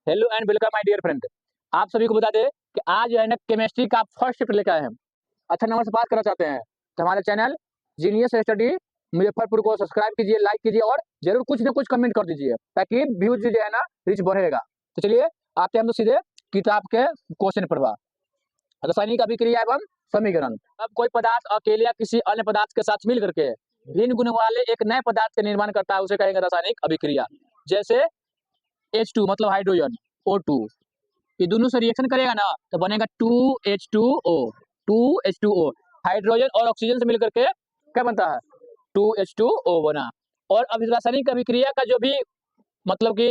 Hello and welcome my dear friend. आप सभी को बता दें कि आज जो है ना केमिस्ट्री का फर्स्ट चैप्टर लेकर आए हैं। अच्छा नंबर से बात करना चाहते हैं तो हमारे चैनल जीनियस स्टडी मुजफ्फरपुर को सब्सक्राइब कीजिए, लाइक कीजिए और जरूर कुछ ना कुछ कमेंट कर दीजिए ताकि व्यूज जो है ना रीच बढ़ेगा। तो चलिए आते हैं हम तो सीधे किताब के क्वेश्चन पर। रासायनिक अभिक्रिया एवं समीकरण। अब कोई पदार्थ अकेले या किसी अन्य पदार्थ के साथ मिल करके भिन्न गुण वाले एक नए पदार्थ का निर्माण करता है, उसे कहेंगे रासायनिक अभिक्रिया। जैसे H2 मतलब हाइड्रोजन, O2 ये दोनों से रिएक्शन करेगा ना तो बनेगा 2H2O। 2H2O हाइड्रोजन और ऑक्सीजन से मिलकर के क्या बनता है 2H2O बना। और अब इस रासायनिक अभिक्रिया का जो भी मतलब कि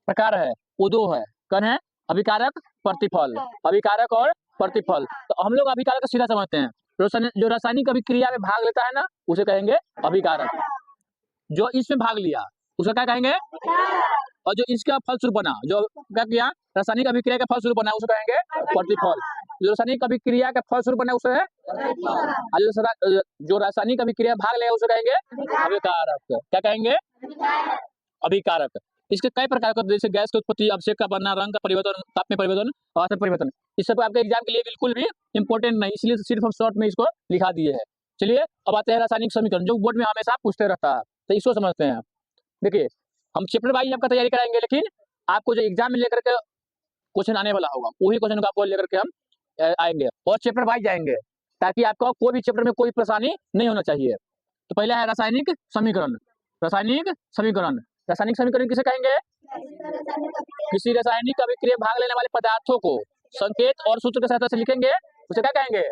प्रकार है वो दो है। कौन है? अभिकारक, प्रतिफल। अभिकारक और प्रतिफल। तो हम लोग अभिकारक सीधा समझते हैं, जो रासायनिक अभिक्रिया में भाग लेता है ना उसे कहेंगे अभिकारक। जो इसमें भाग लिया उसे क्या कहेंगे? और जो इसका फलस्वरूप बना, जो क्या किया रासायनिक अभिक्रिया का फलस्वरूप बना उसे कहेंगे प्रतिफल। जो रासायनिक अभिक्रिया का फलस्वरूप बना उसे है जो रासायनिक अभिक्रिया भाग लेगा उसे कहेंगे अभिकारक। क्या कहेंगे? अभिकारक। इसके कई प्रकार का, जैसे गैस की उत्पत्ति, अभिषेक का बनना, रंग का परिवर्तन, ताप में परिवर्तन, आयतन परिवर्तन। इस सब आपके एग्जाम के लिए बिल्कुल भी इंपॉर्टेंट नहीं, इसलिए सिर्फ हम शॉर्ट में इसको लिखा दिए हैं। चलिए अब आते हैं रासायनिक समीकरण, जो बोर्ड में हमेशा पूछते रहता है, तो इसको समझते हैं। देखिए हम चैप्टर वाइज आपका तैयारी कराएंगे, लेकिन आपको जो एग्जाम में लेकर के क्वेश्चन आने वाला होगा वही क्वेश्चन को आपको लेकर के हम आएंगे और चैप्टर वाइज जाएंगे, ताकि आपको कोई भी चैप्टर में कोई परेशानी नहीं होना चाहिए। तो पहला है रासायनिक समीकरण। रासायनिक समीकरण, रासायनिक समीकरण किसे कहेंगे? किसी रासायनिक अभिक्रिया भाग लेने वाले पदार्थों को संकेत और सूत्र के सहायता से लिखेंगे उसे क्या कहेंगे?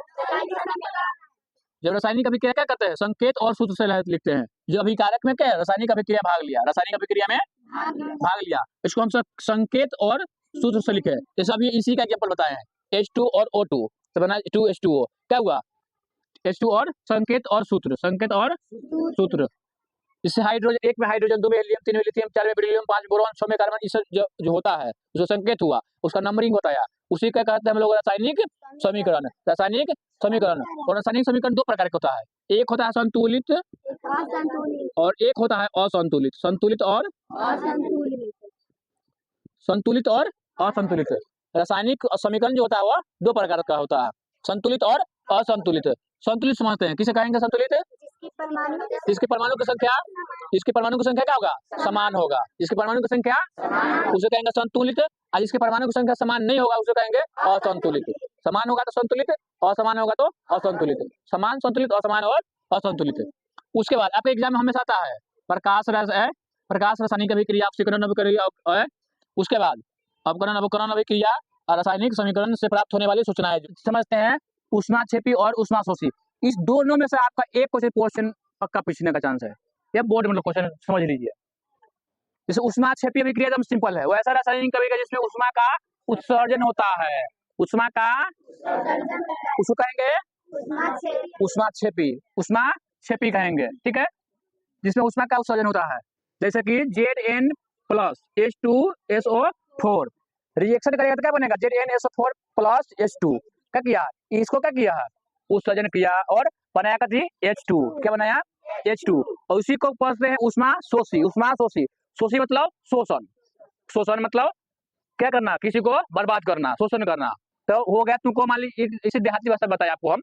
जब रासायनिक अभिक्रिया क्या करते हैं? संकेत और सूत्र से लिखते हैं। जो अभिकारक में क्या है? रासायनिक अभिक्रिया भाग लिया, रासायनिक अभिक्रिया में भाग लिया, इसको हम संकेत और सूत्र से लिखे। जैसे अभी इसी का एग्जांपल बताए हैं, H2 और O2 तो बना 2H2O। क्या हुआ? H2 और संकेत और सूत्र, संकेत और सूत्र। इससे हाइड्रोजन, एक में हाइड्रोजन, दो में हीलियम, तीन में लिथियम, चार में बेरिलियम, पांच में बोरॉन, छह में कार्बन, इस जो होता है जो संकेत हुआ उसका नंबरिंग बताया, उसी का कहते हैं हम लोग रासायनिक समीकरण। रासायनिक समीकरण। और रासायनिक समीकरण दो प्रकार का होता है, एक होता है संतुलित और एक होता है असंतुलित। संतुलित और संतुलित और असंतुलित। रासायनिक समीकरण जो होता है वह दो प्रकार का होता है, संतुलित और असंतुलित। संतुलित समझते हैं, किसे कहेंगे संतुलित? जिसके परमाणु की संख्या, इसके परमाणु की संख्या क्या होगा? समान होगा। जिसके परमाणु की संख्या उसे कहेंगे संतुलित, और जिसके परमाणु की संख्या समान नहीं होगा उसे कहेंगे असंतुलित। समान होगा तो संतुलित, असमान होगा तो असंतुलित। समान, संतुलित, असमान और असंतुलित। उसके बाद आपके एग्जाम में हमेशा आता है प्रकाश रासायनिक अभिक्रिया, ऑक्सीकरण अभिक्रिया। उसके बाद अवकरण अभिक्रिया और रासायनिक समीकरण से प्राप्त होने वाली सूचनाएं समझते हैं। ऊष्माक्षेपी और ऊष्माशोषी, इस दोनों में से आपका एक क्वेश्चन पक्का पूछने का चांस है। ये बोर्ड में क्वेश्चन समझ लीजिए। जैसे ऊष्माक्षेपी अभिक्रिया एकदम सिंपल है, वैसा रासायनिक अभिक्रिया जिसमें ऊष्मा का उत्सर्जन होता है, ऊष्मा का, उसको कहेंगे ऊष्माक्षेपी। ऊष्माक्षेपी कहेंगे, ठीक है, जिसमें ऊष्मा का उत्सर्जन होता है। जैसे कि Zn प्लस H2SO4 रिएक्शन करेगा तो क्या बनेगा? ZnSO4 plus H2। क्या किया? इसको क्या किया है? उत्सर्जन किया और बनाया कथी? H2। क्या बनाया? H2। और उसी को कहते हैं ऊष्माशोषी। ऊष्माशोषी, शोषी मतलब शोषण, शोषण मतलब क्या करना? किसी को बर्बाद करना, शोषण करना। तो हो गया तुमको, मान ली इसे देहाती भाषा बताया आपको हम,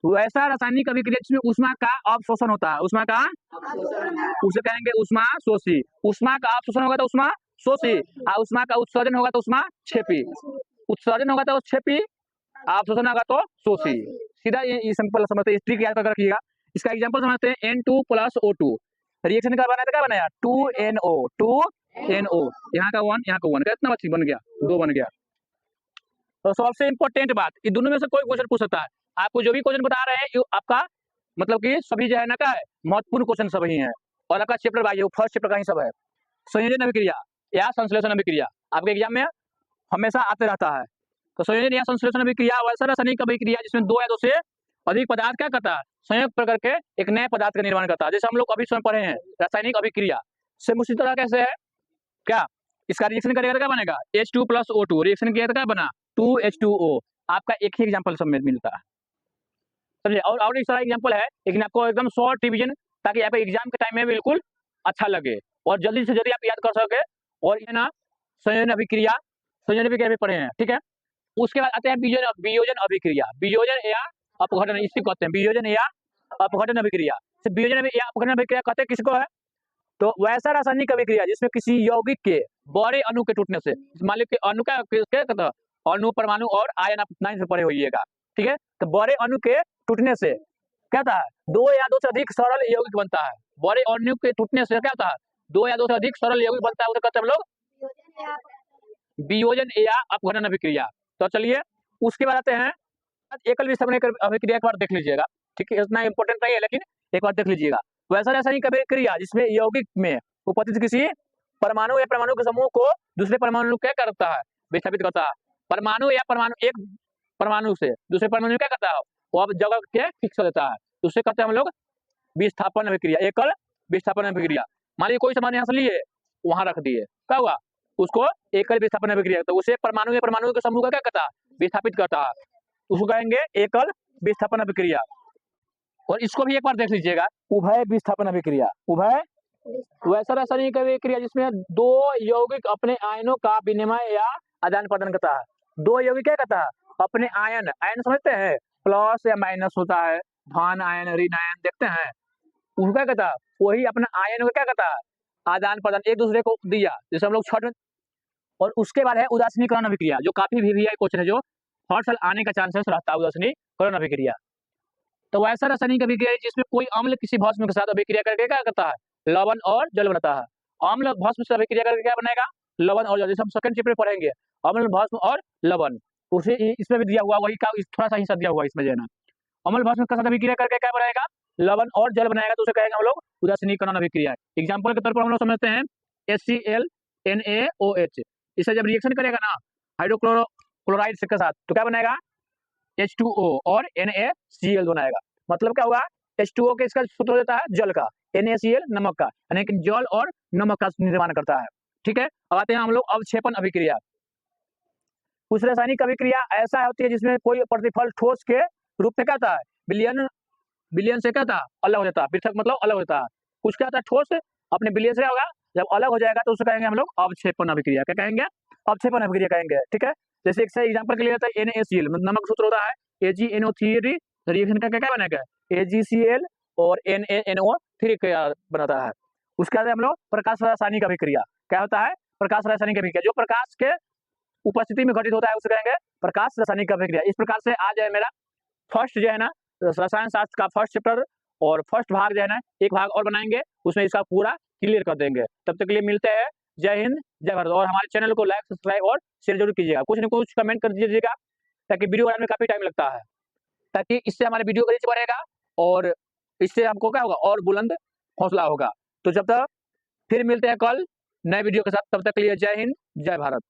वैसा रासायनिक अभिक्रिया जिसमें ऊष्मा का अवशोषण होता है, ऊष्मा का, उसे कहेंगे ऊष्माशोषी। ऊष्मा का अवशोषण होगा तो ऊष्माशोषी, और ऊष्मा का उत्सर्जन होगा तो ऊष्माक्षेपी। उत्सर्जन होगा तो क्षेपी, अवशोषण होगा तो शोषी। सीधा ये सिंपल समझते हैं, स्ट्रिक याद कर रखिएगा। इसका एग्जांपल समझते हैं, N2 प्लस O2 रिएक्शन का बनाया तो क्या बनाया? 2NO। यहाँ का 1, यहाँ का 1, कितना बच्ची बन गया? 2 बन गया। तो सबसे इंपॉर्टेंट बात, ये दोनों में से कोई क्वेश्चन पूछ सकता है। आपको जो भी क्वेश्चन बता रहे हैं आपका मतलब कि सभी जो है ना क्या है, महत्वपूर्ण क्वेश्चन सभी हैं। और आपका चैप्टर वाइज फर्स्ट चैप्टर का ही सब है। संयोजन अभिक्रिया या संश्लेषण अभिक्रिया आपके एग्जाम में हमेशा आते रहता है। तो संयोजन या संश्लेषण अभिक्रिया वैसा रासायनिक अभिक्रिया जिसमें दो या दो से अधिक पदार्थ क्या करता है? संयुक्त करके एक नए पदार्थ का निर्माण करता है। जैसे हम लोग अभी स्वयं पढ़े हैं रासायनिक अभिक्रिया से उसी तरह कैसे है क्या? इसका रिएक्शन करेगा तो क्या बनेगा? H2 प्लस O2 रिएक्शन किया तो क्या बना? 2H2O। आपका एक ही एग्जाम्पल सब में मिलता है, समझे? और इस तरह एग्जाम्पल है, लेकिन आपको एकदम शॉर्ट रिवीजन, ताकि आपको एग्जाम के टाइम में बिल्कुल अच्छा लगे और जल्दी से जल्दी आप याद कर सके और ये ना संयोजन अभिक्रिया, संयोजन अभिक्रिया भी पढ़े हैं, ठीक है। उसके बाद आते हैं वियोजन अभिक्रिया, वियोजन या अपघटन, इसी को कहते हैं वियोजन या अपघटन अभिक्रिया। तो वियोजन या अपघटन अभिक्रिया कहते हैं किसको है, तो वैसा रासायनिक अभिक्रिया जिसमें किसी यौगिक के बड़े अणु के टूटने से, मान लो कि अणु का कहते हैं अणु, परमाणु और आयन, आप 9 से पढ़े होइएगा, ठीक है। तो बड़े अणु के टूटने से क्या होता है, दो या दो से अधिक सरल यौगिक बनता है। बड़े अणु के टूटने से क्या होता है, दो या दो से अधिक सरल यौगिक बनता है, उसे कहते हैं हम लोग वियोजन या अपघटन अभिक्रिया। तो चलिए उसके बाद आते हैं एकल विस्थापन अभिक्रिया, एक बार देख लीजिएगा, ठीक है, इतना इंपॉर्टेंट नहीं है लेकिन एक बार देख लीजिएगा। वैसा रासायनिक अभिक्रिया जिसमें यौगिक में उपस्थित किसी परमाणु या परमाणु के समूह को दूसरे परमाणु क्या करता है, विस्थापित करता है। परमाणु या परमाणु, एक परमाणु से दूसरे परमाणु क्या करता है, वो अब जगह के फिक्स कर देता है, उससे कहते हैं हम लोग विस्थापन अभिक्रिया, एकल विस्थापन अभिक्रिया। मान लीजिए कोई सामान यहाँ से लिए वहां रख दिए, क्या हुआ, उसको एकल विस्थापन अभिक्रिया, तो उसे परमाणु या परमाणु के समूह का क्या करता है, विस्थापित करता है, उसको कहेंगे एकल विस्थापन अभिक्रिया। और इसको भी एक बार देख लीजिएगा, उभय विस्थापन अभिक्रिया। उभय वैसा रासायनिक अभिक्रिया जिसमें दो यौगिक अपने आयनों का विनिमय या आदान प्रदान करता है। दो यौगिक क्या करता है, अपने आयन, आयन समझते हैं, प्लस या माइनस होता है, धन आयन ऋण आयन देखते हैं, उसको क्या कहता है, वही अपना आयन को क्या कहता है, आदान प्रदान एक दूसरे को दिया, जैसे हम लोग छठ। और उसके बाद है उदासीनीकरण अभिक्रिया, जो काफी VVI क्वेश्चन है, जो हर साल आने का चांसेस रहता है, उदासीनीकरण अभिक्रिया। तो वैसा रासायनिक अभिक्रिया है जिसमें कोई अम्ल किसी भस्म के साथ अभिक्रिया करके क्या करता है, लवण और जल बनाता है। अम्ल भस्म से अभिक्रिया करके क्या बनेगा, लवण और जल, जैसे हम सेकंड चैप्टर में पढ़ेंगे, अम्ल भस्म और लवण। उसे इसमें भी दिया हुआ वही का, थोड़ा सा हिस्सा दिया हुआ इसमें जो है ना, अम्ल भस्म के साथ अभिक्रिया करके क्या बनाएगा, लवण और जल बनाएगा, तो उसे कहेंगे हम लोग उदासीनीकरण अभिक्रिया। एग्जाम्पल के तौर पर हम लोग समझते हैं HCl NaOH, इसे जब रिएक्शन करेगा ना हाइड्रोक्लोराइड के साथ, तो क्या बनेगा, H2O और NaCl बनाएगा। मतलब क्या हुआ, H2O के इसका सूत्र देता है जल का, NaCl नमक का, यानी कि जल और नमक का निर्माण करता है, ठीक है। अब आते हैं हम लोग अवक्षेपण अभिक्रिया। कुछ रासायनिक अभिक्रिया ऐसा होती है जिसमें कोई प्रतिफल ठोस के रूप में क्या होता है, विलयन से क्या होता है, अलग हो जाता है, पृथक मतलब अलग होता है। कुछ क्या होता है, ठोस अपने विलयन से क्या होगा, जब अलग हो जाएगा तो उसे कहेंगे हम लोग अवक्षेपण अभिक्रिया। क्या कहेंगे, अवक्षेपण अभिक्रिया कहेंगे, ठीक है। जैसे एक एग्जाम्पल के लिए होता है NaCl, नमक सूत्र होता है AgNO3, रिएक्शन करके क्या बनेगा, AgCl और NaNO3 बनाता है। उसके बाद हम लोग प्रकाश रासायनिक अभिक्रिया, क्या होता है, प्रकाश रासायनिक अभिक्रिया, जो प्रकाश के उपस्थिति में घटित होता है उसे कहेंगे प्रकाश रासायनिक अभिक्रिया। इस प्रकार से आज है मेरा फर्स्ट जो है ना रसायन शास्त्र का फर्स्ट चैप्टर और फर्स्ट भाग जो है ना, एक भाग और बनाएंगे, उसमें इसका पूरा क्लियर कर देंगे। तब तक के लिए मिलते हैं, जय हिंद जय भारत। और हमारे चैनल को लाइक सब्सक्राइब और शेयर जरूर कीजिएगा, कुछ न कुछ कमेंट कर दीजिएगा, ताकि वीडियो बनाने में काफी टाइम लगता है, ताकि इससे हमारे वीडियो का रीच बढ़ेगा और इससे हमको क्या होगा, और बुलंद हौसला होगा। तो जब तक फिर मिलते हैं कल नए वीडियो के साथ, तब तक के लिए जय हिंद जय भारत।